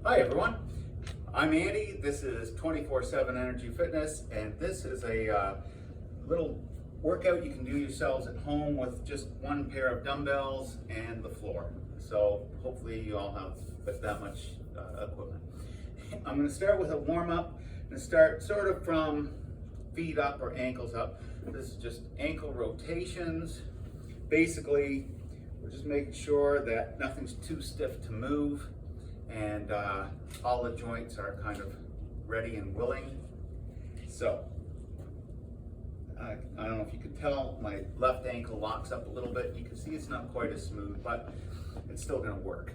Hi everyone, I'm Andy. This is 24/7 Energy Fitness, and this is a little workout you can do yourselves at home with just one pair of dumbbells and the floor. So hopefully you all have that much equipment. I'm going to start with a warm-up and start sort of from feet up or ankles up. This is just ankle rotations. Basically, we're just making sure that nothing's too stiff to move, and all the joints are kind of ready and willing. So, I don't know if you can tell, my left ankle locks up a little bit. You can see it's not quite as smooth, but it's still gonna work.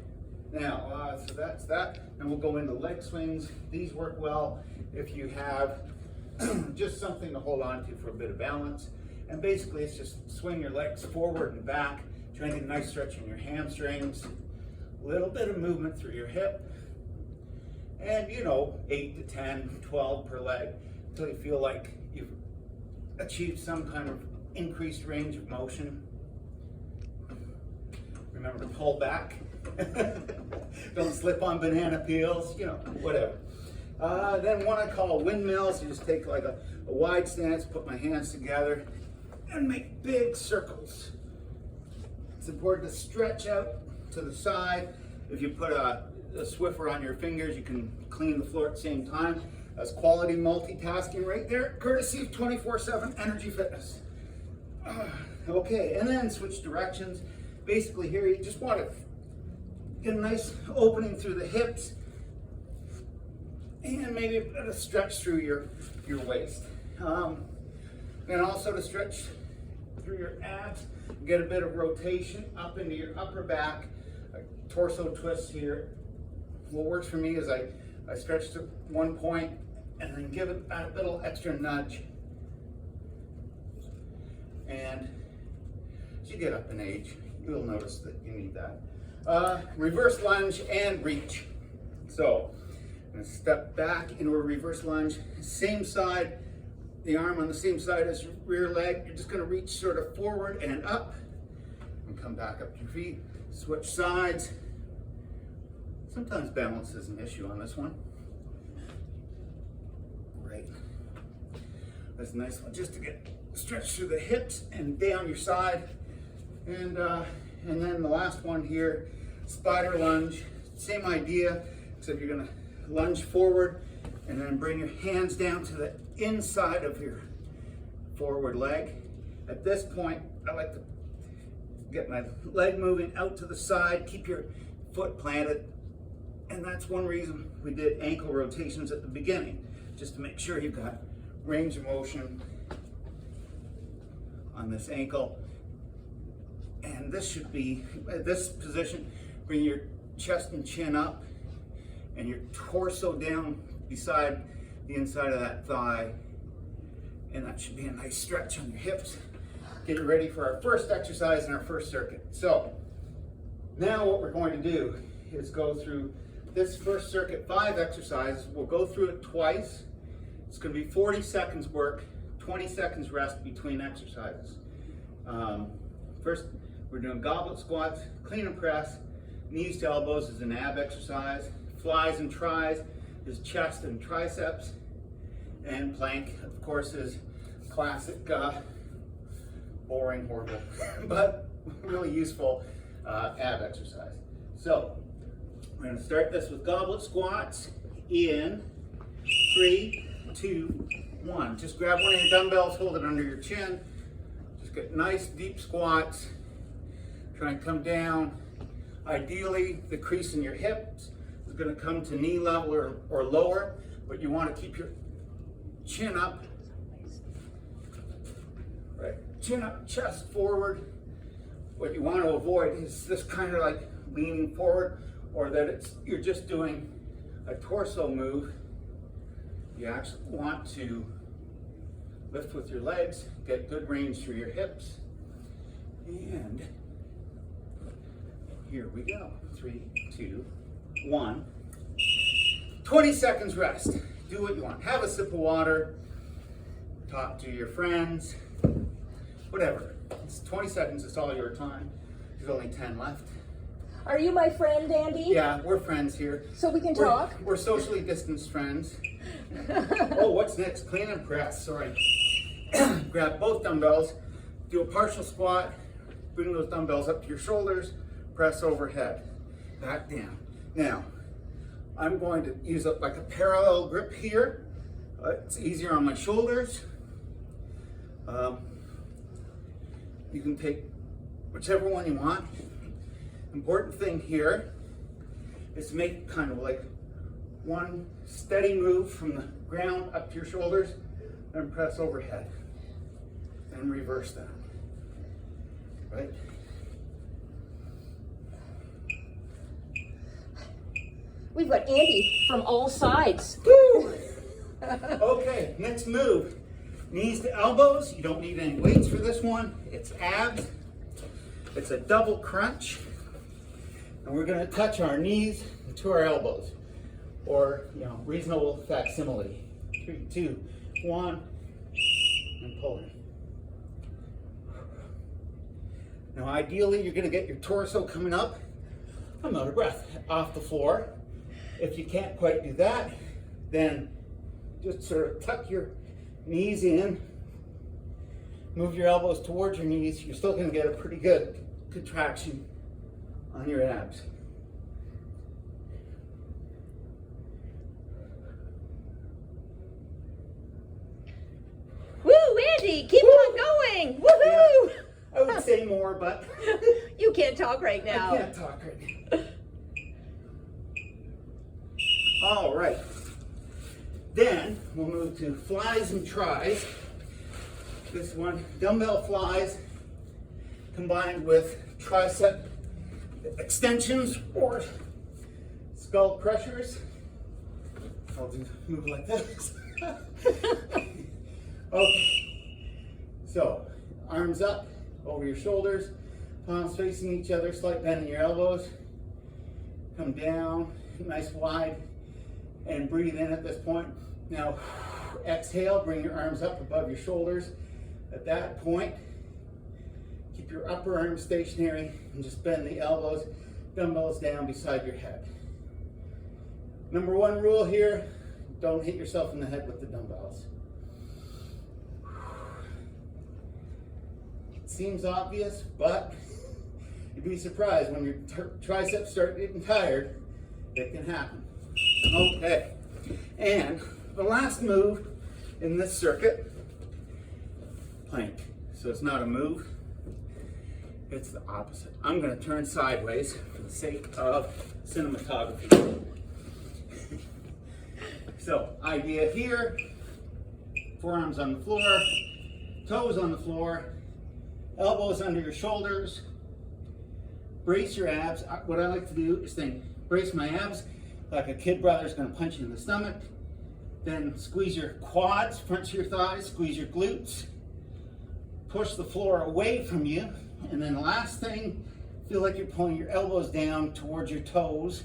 Now, so that's that. And we'll go into leg swings. These work well if you have just something to hold on to for a bit of balance. And basically it's just swing your legs forward and back, trying to get a nice stretch in your hamstrings. Little bit of movement through your hip, and 8 to 10, 12 per leg until you feel like you've achieved some kind of increased range of motion. Remember to pull back. Don't slip on banana peels, whatever. Then one I call windmills. You just take like a wide stance, put my hands together, and make big circles. It's important to stretch out to the side. If you put a Swiffer on your fingers, you can clean the floor at the same time. That's quality multitasking right there, courtesy of 24/7 Energy Fitness. Okay, and then switch directions. Basically here, you just want to get a nice opening through the hips, and maybe a bit of stretch through your waist. And also to stretch through your abs, get a bit of rotation up into your upper back, a torso twist here. What works for me is I stretch to one point and then give it a little extra nudge. And as you get up in age, you'll notice that you need that. Reverse lunge and reach. So I'm going to step back into a reverse lunge, same side, the arm on the same side as your rear leg. You're just going to reach sort of forward and up, and come back up to your feet. Switch sides. Sometimes balance is an issue on this one. Great. That's a nice one, just to get stretched through the hips and down your side. And then the last one here, spider lunge. Same idea, except you're going to lunge forward and then bring your hands down to the inside of your forward leg. At this point, I like to get my leg moving out to the side, keep your foot planted. And that's one reason we did ankle rotations at the beginning, just to make sure you've got range of motion on this ankle. And this should be, this position, bring your chest and chin up and your torso down beside the inside of that thigh. And that should be a nice stretch on your hips. Get ready for our first exercise in our first circuit. So now what we're going to do is go through this first circuit, 5 exercises. We'll go through it twice. It's going to be 40 seconds work, 20 seconds rest between exercises. First, we're doing goblet squats, clean and press. Knees to elbows is an ab exercise. Flies and tries is chest and triceps. And plank, of course, is classic, boring, horrible, but really useful ab exercise. So we're going to start this with goblet squats in 3, 2, 1. Just grab one of your dumbbells, hold it under your chin. Just get nice deep squats. Try and come down. Ideally, the crease in your hips is going to come to knee level or lower, but you want to keep your chin up. Right, chin up, chest forward. What you want to avoid is this kind of like leaning forward, or that you're just doing a torso move. You actually want to lift with your legs, get good range through your hips. And here we go. 3, 2, 1. 20 seconds rest. Do what you want. Have a sip of water. Talk to your friends. Whatever. It's 20 seconds. It's all your time. There's only 10 left. Are you my friend, Andy? Yeah, we're friends here. So we can talk? We're socially distanced friends. Oh, what's next? Clean and press, sorry. Grab both dumbbells, do a partial squat, bring those dumbbells up to your shoulders, press overhead, back down. Now, I'm going to use like a parallel grip here. It's easier on my shoulders. You can take whichever one you want. Important thing here is to make kind of like one steady move from the ground up to your shoulders and press overhead and reverse that, right? We've got Andy from all sides. Woo! Okay, next move. Knees to elbows. You don't need any weights for this one. It's abs. It's a double crunch. And we're going to touch our knees to our elbows. Or, reasonable facsimile. 3, 2, 1. And pull in. Now, ideally, you're going to get your torso coming up. I'm out of breath. Off the floor. If you can't quite do that, then just sort of tuck your knees in, move your elbows towards your knees. You're still going to get a pretty good contraction on your abs. Woo, Andy, keep on going. Woohoo! Yeah, I would say more, but you can't talk right now. I can't talk right now. All right. Then we'll move to flies and tries. This one, dumbbell flies combined with tricep extensions or skull crushers. I'll move like this. Okay. So, arms up over your shoulders, palms facing each other, slight bend in your elbows. Come down, nice wide, and breathe in at this point. Now, exhale, bring your arms up above your shoulders. At that point, keep your upper arms stationary and just bend the elbows, dumbbells down beside your head. Number one rule here, don't hit yourself in the head with the dumbbells. It seems obvious, but you'd be surprised when your triceps start getting tired, it can happen. Okay, and the last move in this circuit, plank. So it's not a move, it's the opposite. I'm going to turn sideways for the sake of cinematography. So, idea here, forearms on the floor, toes on the floor, elbows under your shoulders, brace your abs. What I like to do is brace my abs like a kid brother's going to punch you in the stomach. Then squeeze your quads, front of your thighs, squeeze your glutes, push the floor away from you. And then the last thing, feel like you're pulling your elbows down towards your toes.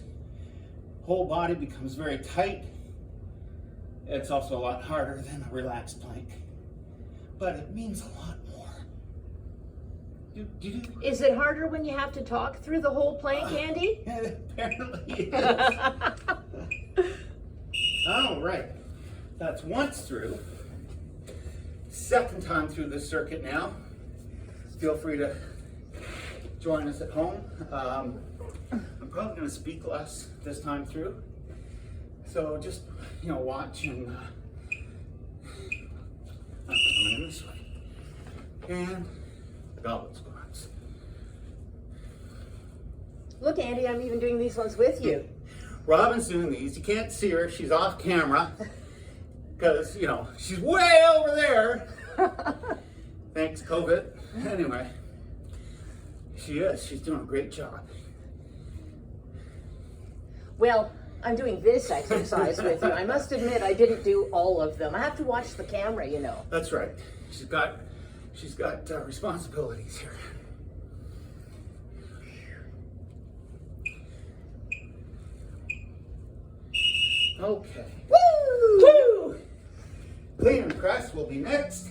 Whole body becomes very tight. It's also a lot harder than a relaxed plank, but it means a lot more. Is it harder when you have to talk through the whole plank, Andy? Apparently it is. All right, that's once through. Second time through this circuit now. Feel free to join us at home. I'm probably going to speak less this time through. So just, watch and I'm coming in this way. And goblet squats. Look, Andy, I'm even doing these ones with you. Robin's doing these. You can't see her. She's off camera because, she's way over there. Thanks, COVID. Anyway, she is. She's doing a great job. Well, I'm doing this exercise with you. I must admit, I didn't do all of them. I have to watch the camera, That's right. She's got responsibilities here. Okay. Woo! Woo! Clean and press will be next.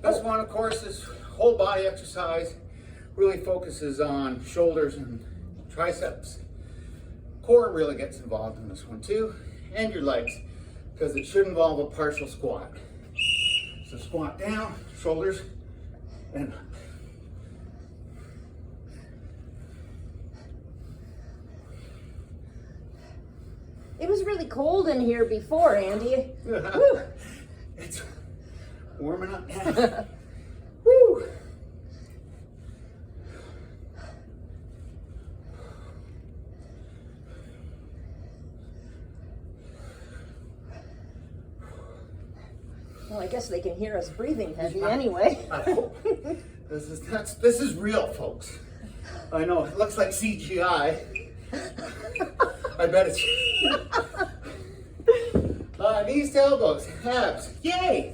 This one, of course, is whole body exercise. really focuses on shoulders and triceps. Core really gets involved in this one too, and your legs, because it should involve a partial squat. So squat down, shoulders, and up. It was really cold in here before, Andy. Whew. It's warming up now. Woo! Well, I guess they can hear us breathing heavy anyway. I hope. This is real, folks. I know, it looks like CGI. I bet it's knees to elbows, abs, yay!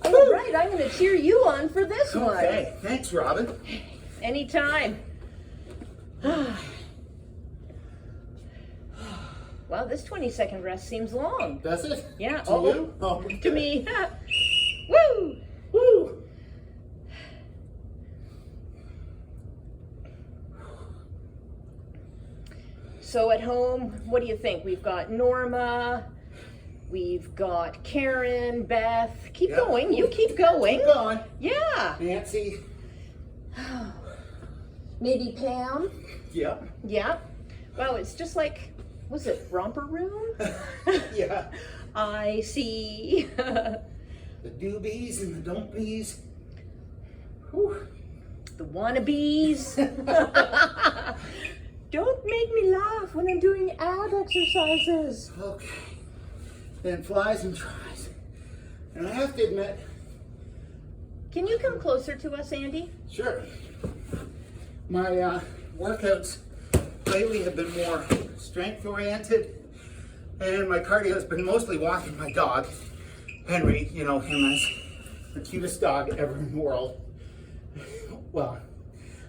All right, I'm going to cheer you on for this one. Okay, thanks, Robin. Anytime. Wow, this 20-second rest seems long. Does it? Yeah. To you? Oh, to me. Woo! Woo! So at home, what do you think? We've got Norma, we've got Karen, Beth. Keep going. You keep going. Keep going. Yeah. Nancy. Maybe Pam. Yeah. Yeah. Well, it's just like, was it Romper Room? Yeah. I see. The doobies and the don't bees. Whew. The wannabes. Don't make me laugh when I'm doing ab exercises. Okay. Then flies and tries. And I have to admit. Can you come closer to us, Andy? Sure. My workouts lately have been more strength oriented, and my cardio has been mostly walking my dog, Henry. You know him as the cutest dog ever in the world. Well,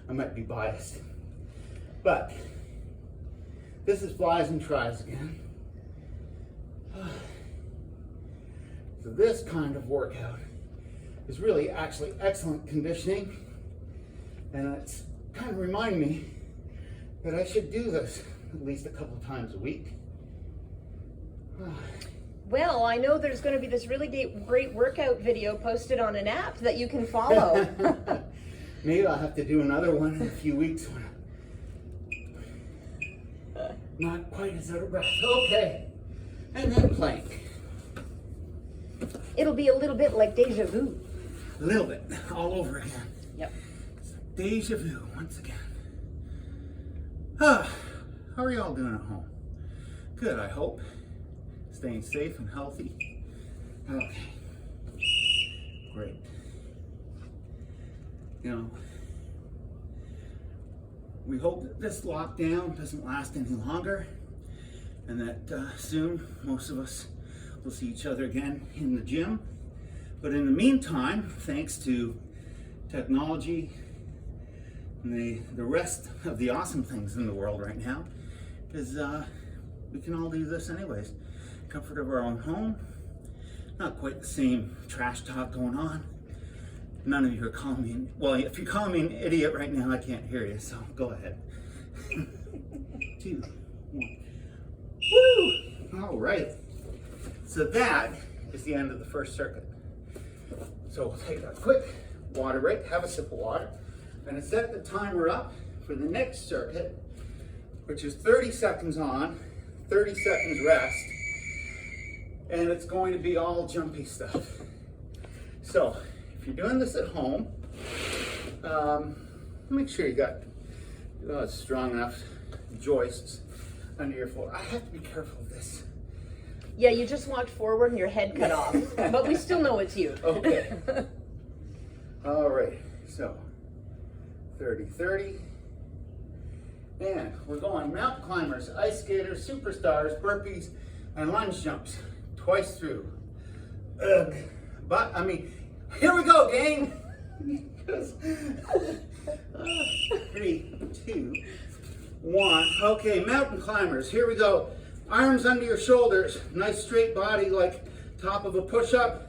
I might be biased, but this is flies and tries again. So this kind of workout is really actually excellent conditioning, and it's kind of reminding me that I should do this at least a couple times a week. Well, I know there's going to be this really great workout video posted on an app that you can follow. Maybe I'll have to do another one in a few weeks when I'm not quite as out of breath. Okay, and then plank. It'll be a little bit like deja vu. A little bit, all over again. Yep. Deja vu once again. How are you all doing at home? Good, I hope. Staying safe and healthy. Okay. Great. You know, we hope that this lockdown doesn't last any longer, and that soon most of us will see each other again in the gym. But in the meantime, thanks to technology and the rest of the awesome things in the world right now, is we can all do this anyways. Comfort of our own home. Not quite the same trash talk going on. None of you are calling me, well, if you're calling me an idiot right now, I can't hear you, so go ahead. 2, 1. Woo! All right. So that is the end of the first circuit. So we'll take a quick water break, have a sip of water. I'm going to set the timer up for the next circuit, which is 30 seconds on, 30 seconds rest, and it's going to be all jumpy stuff. So if you're doing this at home, make sure you got strong enough joists under your floor. I have to be careful of this. Yeah, you just walked forward and your head cut off, but we still know it's you. Okay. All right, so 30-30. And we're going mountain climbers, ice skaters, superstars, burpees, and lunge jumps twice through. Ugh. But, I mean, here we go, gang. 3, 2, 1. Okay, mountain climbers, here we go. Arms under your shoulders, nice straight body like top of a push-up.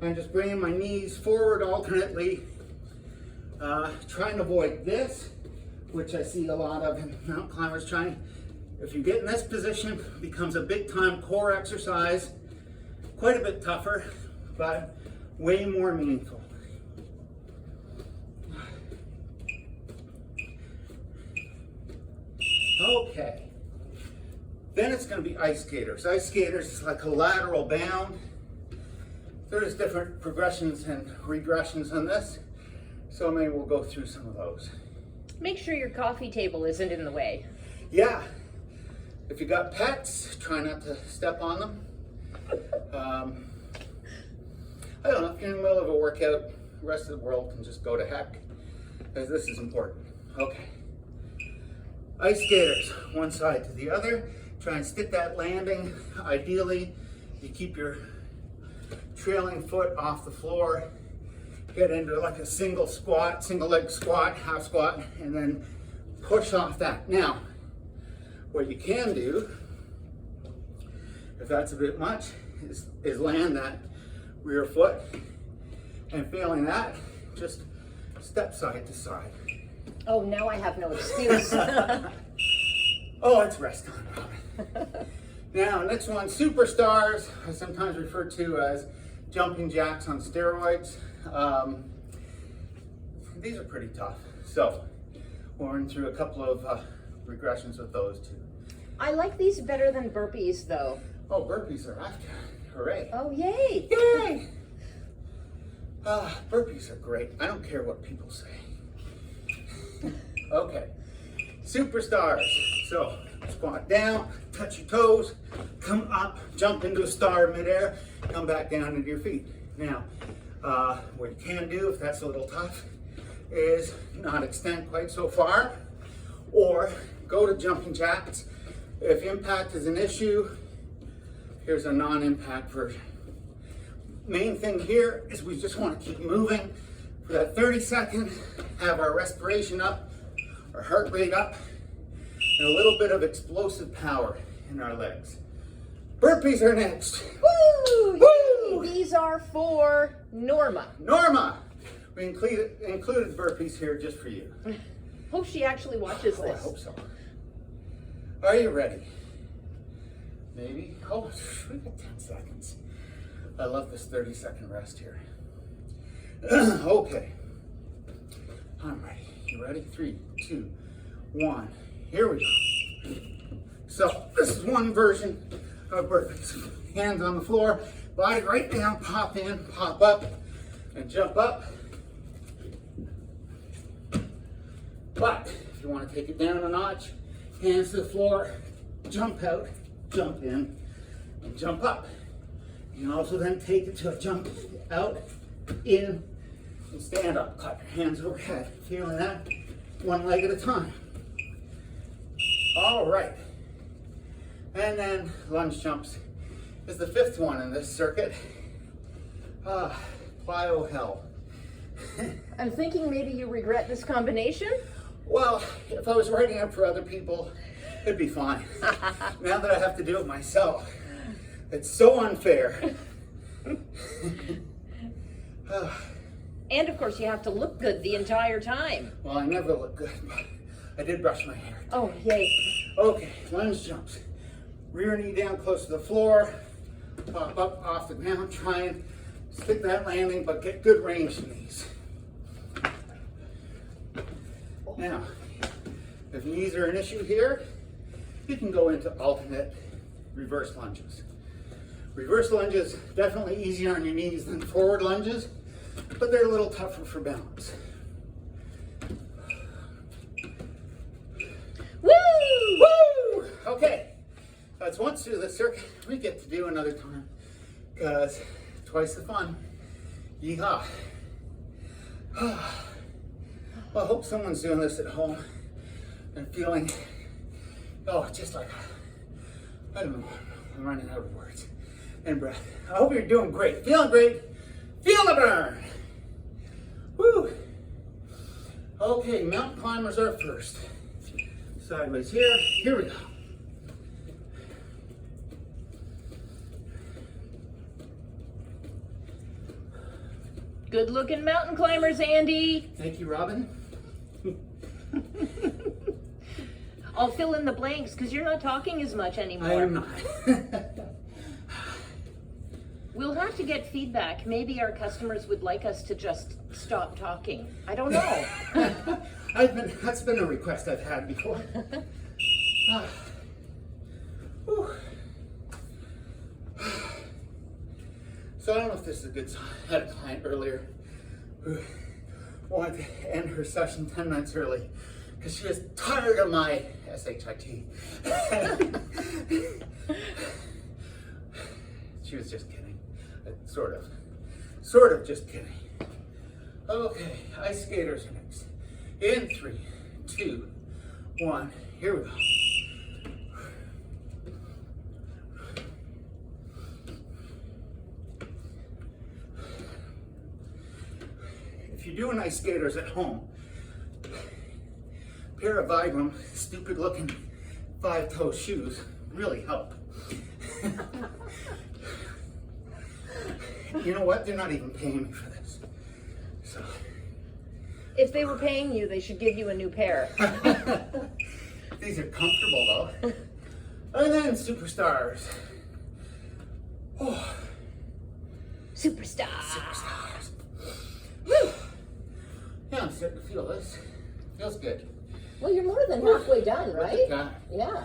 I'm just bringing my knees forward alternately. Try and avoid this, which I see a lot of mountain climbers trying. If you get in this position, it becomes a big time core exercise, quite a bit tougher, but way more meaningful. Okay, then it's going to be ice skaters. Ice skaters is like a lateral bound. There's different progressions and regressions on this, so maybe we'll go through some of those. Make sure your coffee table isn't in the way. Yeah, if you got pets, try not to step on them. I don't know, if you're in the middle of a workout, the rest of the world can just go to heck, because this is important. Okay. Ice skaters, one side to the other. Try and stick that landing. Ideally, you keep your trailing foot off the floor. Get into like a single squat, single leg squat, half squat, and then push off that. Now, what you can do, if that's a bit much, is land that rear foot, and failing that, just step side to side. Oh, now I have no excuse. Oh, it's rest time, Robin. Now, next one, superstars, sometimes referred to as jumping jacks on steroids. These are pretty tough. So, we'll run through a couple of regressions with those too. I like these better than burpees, though. Oh, burpees are after. Hooray. Oh, yay. Yay! Burpees are great. I don't care what people say. Okay, superstars. So, squat down, touch your toes, come up, jump into a star midair, come back down into your feet. Now, what you can do, if that's a little tough, is not extend quite so far, or go to jumping jacks. If impact is an issue, here's a non-impact version. Main thing here is we just want to keep moving for that 30 seconds, have our respiration up, our heart rate up, and a little bit of explosive power in our legs. Burpees are next. Woo! Woo! These are for Norma. Norma! We included burpees here just for you. Hope she actually watches Oh, I this. hope so. Are you ready? Maybe? Oh, we got 10 seconds. I love this 30-second rest here. Okay. I'm ready. You ready? 3, 2, 1. Here we go. So, this is one version of burpees. Hands on the floor, body right down, pop in, pop up, and jump up. But, if you want to take it down a notch, hands to the floor, jump out, jump in, and jump up. You can also then take it to a jump out, in, and stand up. Clap your hands overhead. Feeling that? One leg at a time. All right. And then lunge jumps is the 5th one in this circuit. Plyo hell. I'm thinking maybe you regret this combination? Well, if I was writing up for other people, it'd be fine. Now that I have to do it myself, it's so unfair. And of course you have to look good the entire time. Well, I never look good, but I did brush my hair. Oh, yay. Okay, lunge jumps. Rear knee down close to the floor, pop up off the ground, try and stick that landing, but get good range in these. Now, if knees are an issue here, you can go into alternate reverse lunges. Reverse lunges, definitely easier on your knees than forward lunges, but they're a little tougher for balance. Woo! Woo! Okay, that's once through the circuit. We get to do another time, because twice the fun. Yeehaw. Well, I hope someone's doing this at home and feeling, just like, I don't know, I'm running out of words and breath. I hope you're doing great. Feeling great. Feel the burn. Woo. Okay, mountain climbers are first. Sideways here. Here we go. Good looking mountain climbers, Andy. Thank you, Robin. I'll fill in the blanks because you're not talking as much anymore. I am not. We'll have to get feedback. Maybe our customers would like us to just stop talking. I don't know. That's been a request I've had before. Whew. So I don't know if this is a good sign. I had a client earlier who wanted to end her session 10 minutes early because she was tired of my SHIT. She was just kidding. Sort of just kidding. Okay, ice skaters are next. In 3, 2, 1, here we go. If you're doing ice skaters at home, a pair of Vibram, stupid looking 5-toe shoes really help. You know what? They're not even paying me for this. So. If they were paying you, they should give you a new pair. These are comfortable though. And then superstars. Oh. Superstars. Woo. Yeah, I'm starting to feel this. Feels good. Well, you're more than halfway done, right? Yeah.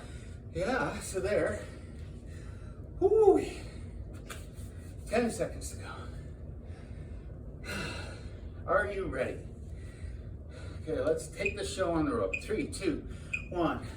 Yeah, so there. Woo. 10 seconds to go. Are you ready? Okay, let's take the show on the road. 3, 2, 1.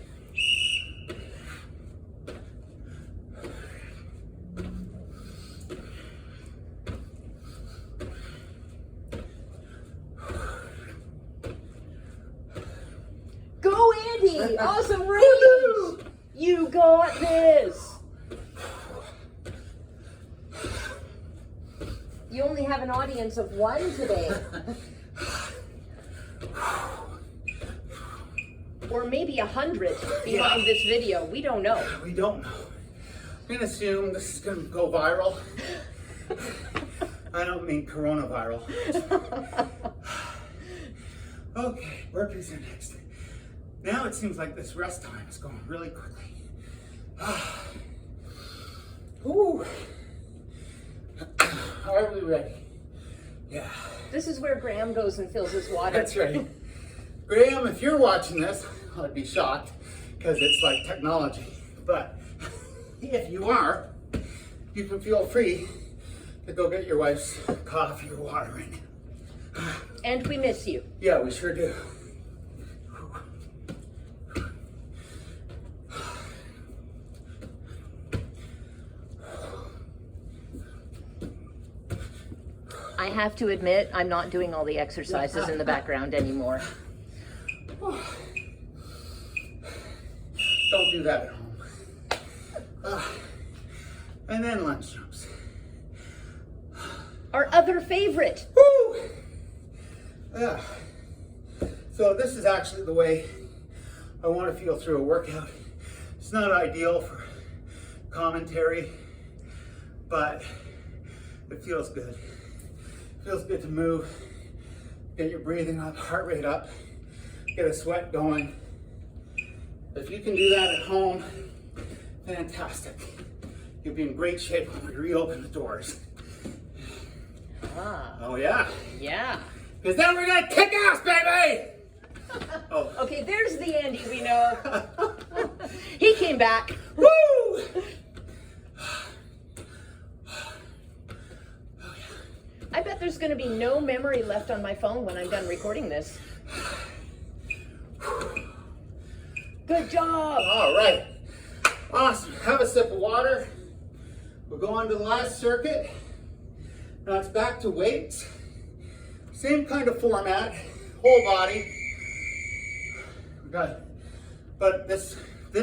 Go, Andy! Awesome range! You got this! You only have an audience of 1 today. Or maybe 100 behind this video. We don't know. We don't know. I'm gonna assume this is gonna go viral. I don't mean coronaviral. Okay, burpees are next. Now it seems like this rest time is going really quickly. Ooh. Are we ready? Yeah. This is where Graham goes and fills his water. That's right. Graham, if you're watching this, I'd be shocked because it's like technology. But if you are, you can feel free to go get your wife's coffee or water right now. And we miss you. Yeah, we sure do. I have to admit, I'm not doing all the exercises in the background anymore. Don't do that at home. And then lunge jumps. Our other favorite. Woo! Yeah. So this is actually the way I want to feel through a workout. It's not ideal for commentary, but it feels good. It feels good to move, get your breathing up, heart rate up, get a sweat going. If you can do that at home, fantastic. You'll be in great shape when we reopen the doors. Ah. Oh yeah. Yeah. Because then we're gonna kick ass, baby! Oh. Okay, there's the Andy we know. He came back. Woo! I bet there's going to be no memory left on my phone when I'm done recording this. Good job. All right. Awesome. Have a sip of water. We'll go on to the last circuit. Now it's back to weights. Same kind of format, whole body. But this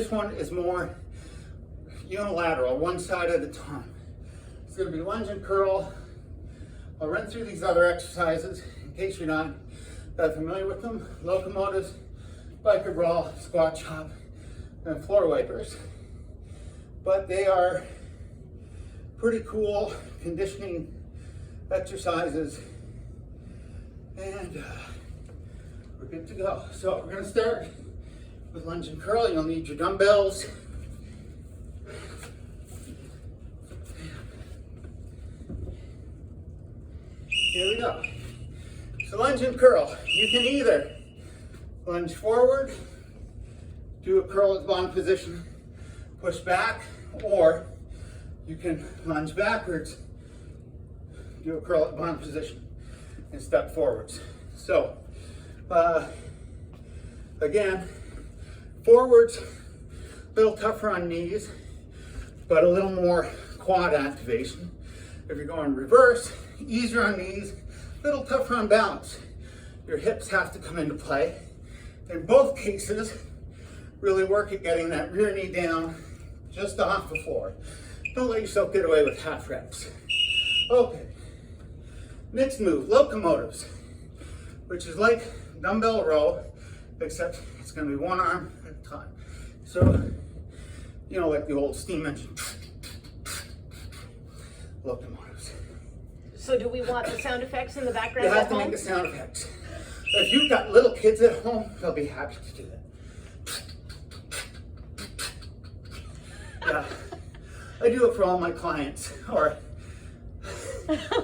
one is more unilateral, one side at a time. It's going to be lunge and curl. I'll run through these other exercises in case you're not that familiar with them. Locomotives, biker brawl, squat chop, and floor wipers. But they are pretty cool conditioning exercises And we're good to go. So we're gonna start with lunge and curl. You'll need your dumbbells. Here we go. So lunge and curl. You can either lunge forward, do a curl at the bottom position, push back, or you can lunge backwards, do a curl at the bottom position, and step forwards. So, again, forwards, a little tougher on knees, but a little more quad activation. If you're going reverse, easier on knees, a little tougher on balance. Your hips have to come into play. In both cases, really work at getting that rear knee down just off the floor. Don't let yourself get away with half reps. Okay, next move, locomotives, which is like dumbbell row, except it's gonna be one arm at a time. So, you know, like the old steam engine, locomotives. So do we want the sound effects in the background You have at to home? make the sound effects. If you've got little kids at home, they'll be happy to do that. Yeah, I do it for all my clients, or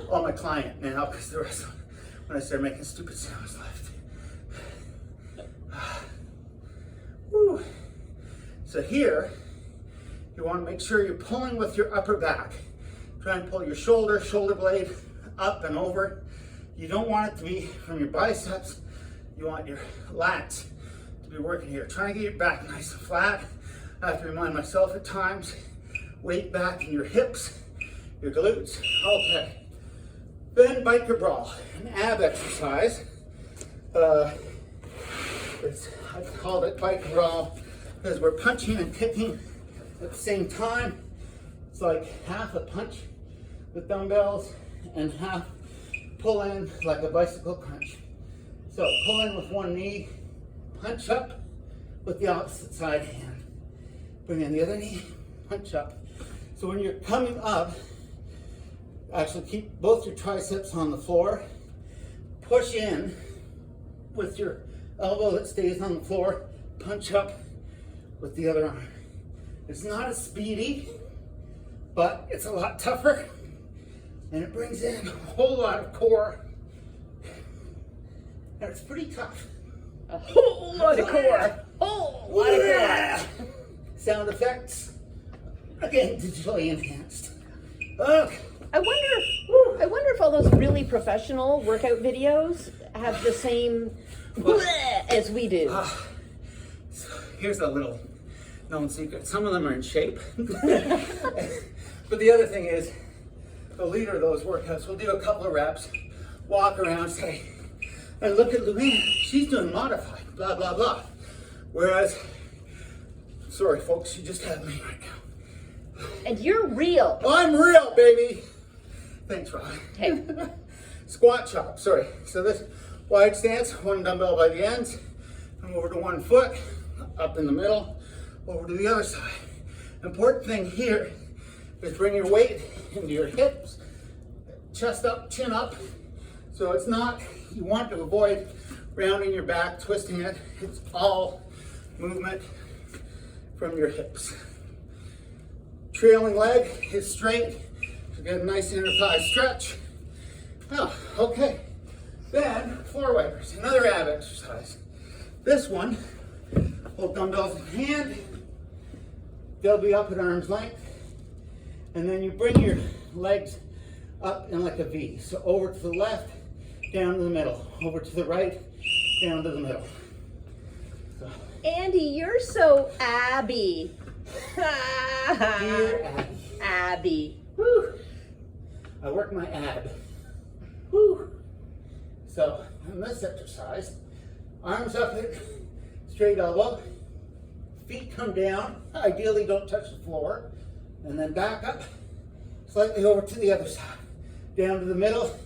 all my client now, because the rest of them, when I start making stupid sounds left. Whew. So here, you want to make sure you're pulling with your upper back. Try and pull your shoulder blade up and over. You don't want it to be from your biceps. You want your lats to be working here. Trying to get your back nice and flat. I have to remind myself at times, weight back in your hips, your glutes. Okay. Then biker brawl, an ab exercise. I've called it biker brawl because we're punching and kicking at the same time. It's like half a punch with dumbbells and half pull in like a bicycle crunch. So pull in with one knee, punch up with the opposite side hand. Bring in the other knee, punch up. So when you're coming up, actually keep both your triceps on the floor. Push in with your elbow that stays on the floor. Punch up with the other arm. It's not as speedy, but it's a lot tougher. And it brings in a whole lot of core. And it's pretty tough. A whole lot of core. Whole lot of core. Sound effects, again, digitally enhanced. Okay. I wonder if all those really professional workout videos have the same as we do. So here's a little known secret. Some of them are in shape. But the other thing is, the leader of those workouts will do a couple of reps, walk around, say, and look at Luann, she's doing modified, blah, blah, blah. Whereas, sorry folks, you just have me right now. And you're real. I'm real, baby. Thanks, Rob. Hey. Squat chop, sorry. So this wide stance, one dumbbell by the ends, come over to one foot, up in the middle, over to the other side. Important thing here is bring your weight into your hips, chest up, chin up. So it's not, you want to avoid rounding your back, twisting it. It's all movement from your hips. Trailing leg is straight. So get a nice inner thigh stretch. Oh, okay. Then floor wipers, another ab exercise. This one, hold dumbbells in hand. They'll be up at arm's length. And then you bring your legs up in like a V. So over to the left, down to the middle. Over to the right, down to the middle. So, Andy, you're so Abby. here, Abby. Abby. Whew. I work my ab. Whew. So in this exercise, arms up at straight elbow, feet come down, ideally don't touch the floor, and then back up, slightly over to the other side, down to the middle,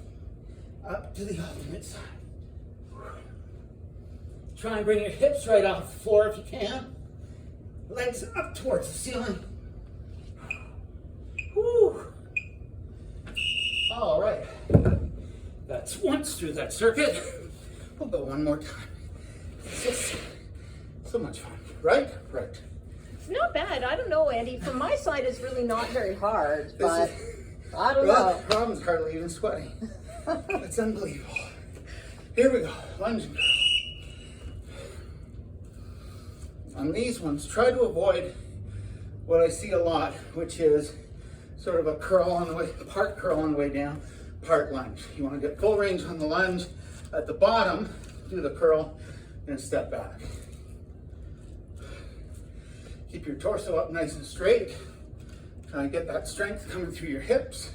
up to the alternate side. Try and bring your hips right off the floor if you can. Legs up towards the ceiling. Whew. All right. That's once through that circuit. We'll go one more time. It's just so much fun, right? Right. It's not bad. I don't know, Andy. From my side, it's really not very hard, This but is- I don't Well, know. Robin's hardly even sweating. It's unbelievable. Here we go, lunge and curl. On these ones, try to avoid what I see a lot, which is sort of a curl on the way, part curl on the way down, part lunge. You want to get full range on the lunge. At the bottom, do the curl and step back. Keep your torso up nice and straight. Try to get that strength coming through your hips.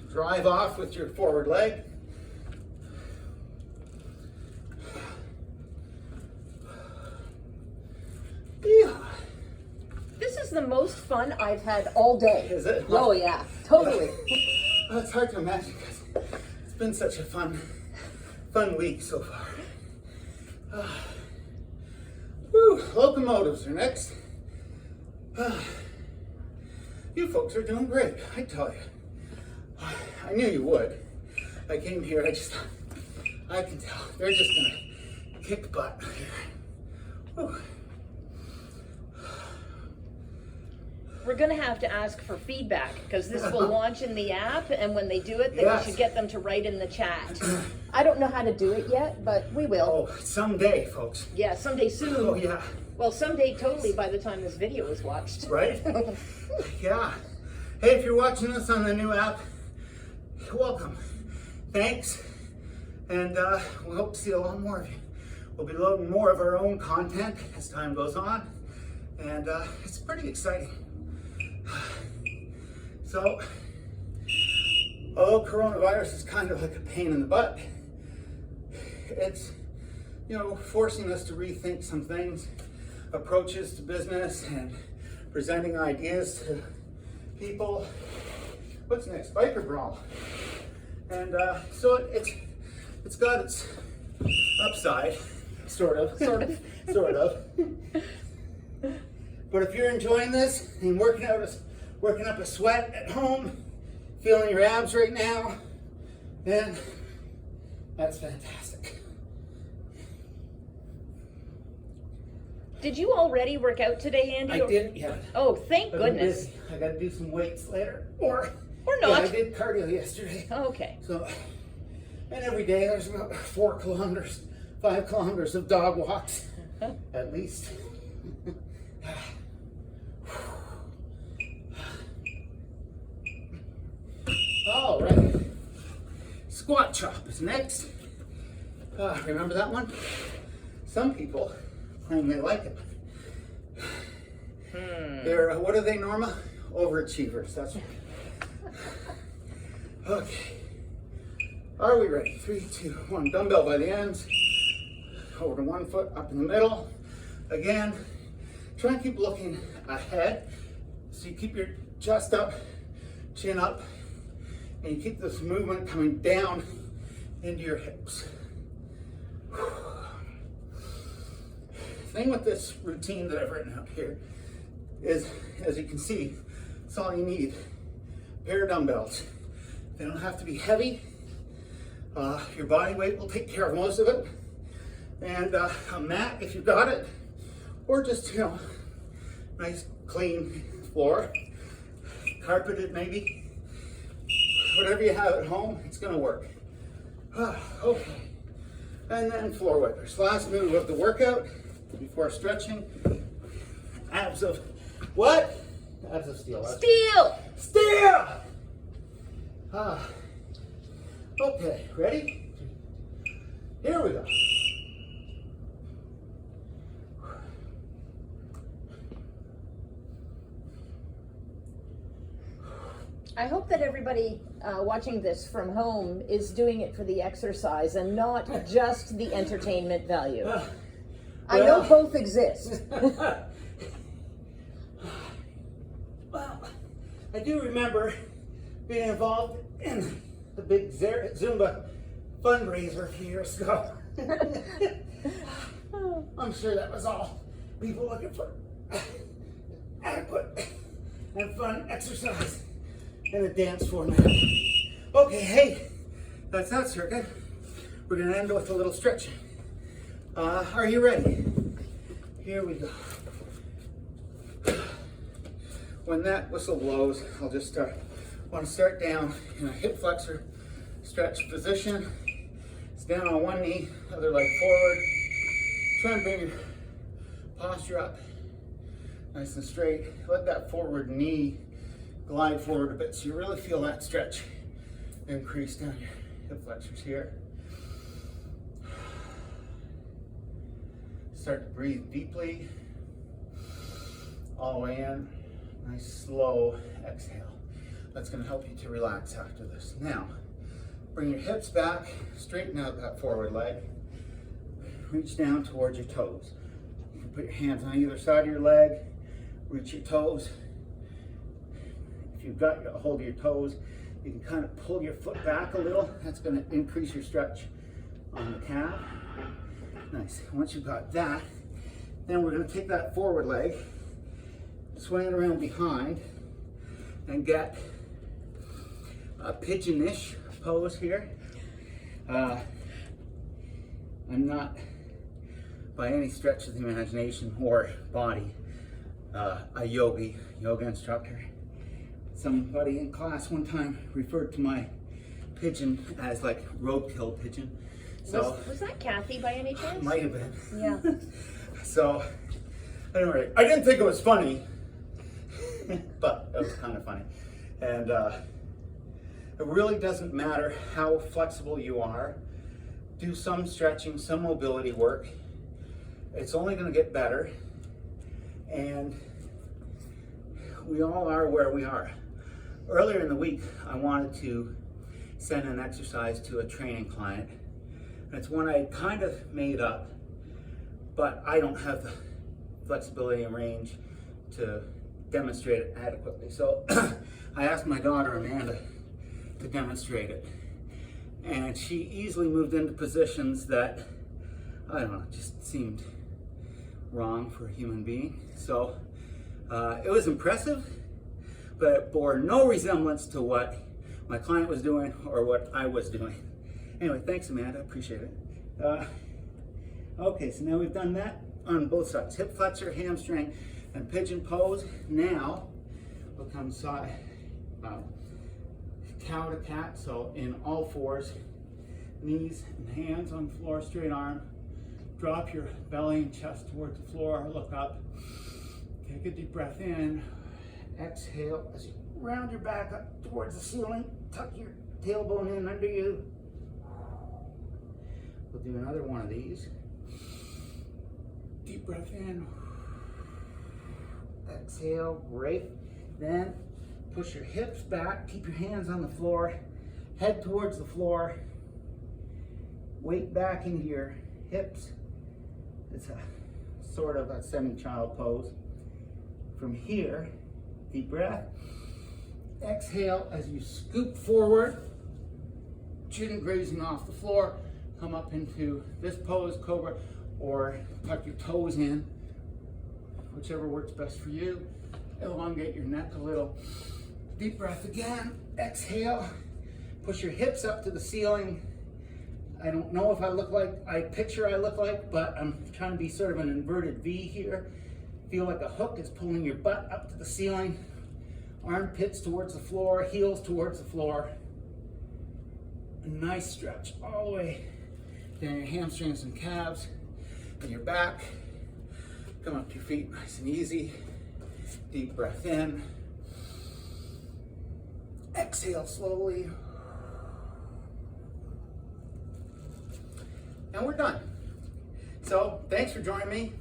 Drive off with your forward leg. Yeah. This is the most fun I've had all day. Is it? Oh, yeah. Totally. Well, it's hard to imagine because it's been such a fun week so far. Woo, locomotives are next. You folks are doing great, I tell you. I knew you would. I came here, I can tell. They're just gonna kick butt here. Woo. We're going to have to ask for feedback because this will launch in the app, and when they do it, then Yes. we should get them to write in the chat. I don't know how to do it yet, but we will. Oh, someday, folks. Yeah, someday soon. Oh, yeah. Well, someday totally by the time this video is watched. Right? Yeah. Hey, if you're watching this on the new app, welcome. Thanks. And we hope to see a lot more of you. We'll be loading more of our own content as time goes on. And it's pretty exciting. So, although coronavirus is kind of like a pain in the butt, it's, forcing us to rethink some things, approaches to business and presenting ideas to people. What's next? Biker brawl. And so it's got its upside, sort of. But if you're enjoying this and working up a sweat at home, feeling your abs right now, then that's fantastic. Did you already work out today, Andy? I did, yeah. Oh, thank But I'm goodness. busy. I got to do some weights later, or not. Yeah, I did cardio yesterday. Okay. So, and every day there's about 4 kilometers, 5 kilometers of dog walks, at least. All right. Squat chop is next. Remember that one? Some people claim they like it. They're, what are they, Norma? Overachievers, that's right. Okay. Are we ready? 3, 2, 1. Dumbbell by the ends. Over to one foot, up in the middle. Again, try and keep looking ahead. So you keep your chest up, chin up, and you keep this movement coming down into your hips. Thing with this routine that I've written out here is, as you can see, it's all you need. A pair of dumbbells. They don't have to be heavy. Your body weight will take care of most of it. And a mat if you've got it, or just, nice clean floor, carpeted maybe. Whatever you have at home, it's gonna work. Okay. And then floor wipers. Last move of the workout before stretching. Abs of what? Abs of steel. Steel! Steel! Okay, ready? Here we go. I hope that everybody watching this from home is doing it for the exercise and not just the entertainment value. I know both exist. Well, I do remember being involved in the big Zumba fundraiser a few years ago. I'm sure that was all people looking for adequate and fun exercise in a dance format. Okay, hey, That's that circuit. We're gonna end with a little stretching. Are you ready? Here we go. When that whistle blows, I'll just start. I want to start down in a hip flexor stretch position. It's down on one knee, other leg forward. Try and bring your posture up nice and straight. Let that forward knee glide forward a bit so you really feel that stretch increase down your hip flexors here. Start to breathe deeply all the way in. Nice slow exhale. That's going to help you to relax after this. Now, bring your hips back, straighten out that forward leg. Reach down towards your toes. You can put your hands on either side of your leg, reach your toes. If you've got a hold of your toes, you can kind of pull your foot back a little. That's going to increase your stretch on the calf. Nice. Once you've got that, then we're going to take that forward leg, swing it around behind, and get a pigeon-ish pose here. I'm not by any stretch of the imagination or body a yoga instructor. Somebody in class one time referred to my pigeon as like roadkill pigeon. So was that Kathy by any chance? Might have been. Yeah. So anyway, I didn't think it was funny, but it was kind of funny. And it really doesn't matter how flexible you are. Do some stretching, some mobility work. It's only going to get better. And we all are where we are. Earlier in the week, I wanted to send an exercise to a training client. And it's one I kind of made up, but I don't have the flexibility and range to demonstrate it adequately. So I asked my daughter, Amanda, to demonstrate it. And she easily moved into positions that, I don't know, just seemed wrong for a human being. So it was impressive, but it bore no resemblance to what my client was doing or what I was doing. Anyway, thanks Amanda, appreciate it. Okay, so now we've done that on both sides. Hip flexor, hamstring, and pigeon pose. Now we'll come side, cow to cat, so in all fours, knees and hands on the floor, straight arm. Drop your belly and chest towards the floor, look up. Take a deep breath in. Exhale as you round your back up towards the ceiling. Tuck your tailbone in under you. We'll do another one of these. Deep breath in. Exhale, great. Then push your hips back, keep your hands on the floor, head towards the floor, weight back into your hips. It's a sort of a semi-child pose. From here, deep breath. Exhale as you scoop forward, chin grazing off the floor. Come up into this pose, cobra, or tuck your toes in, whichever works best for you. Elongate your neck a little. Deep breath again. Exhale. Push your hips up to the ceiling. I don't know if I look like I look like, but I'm trying to be sort of an inverted V here. Feel like a hook is pulling your butt up to the ceiling. Armpits towards the floor, heels towards the floor. A nice stretch all the way down your hamstrings and calves and your back. Come up to your feet nice and easy. Deep breath in. Exhale slowly. And we're done. So thanks for joining me.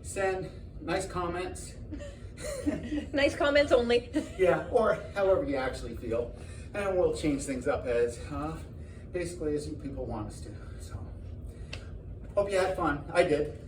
Send nice comments. Nice comments only. Yeah, or however you actually feel. And we'll change things up as basically as you people want us to. So hope you had fun. I did.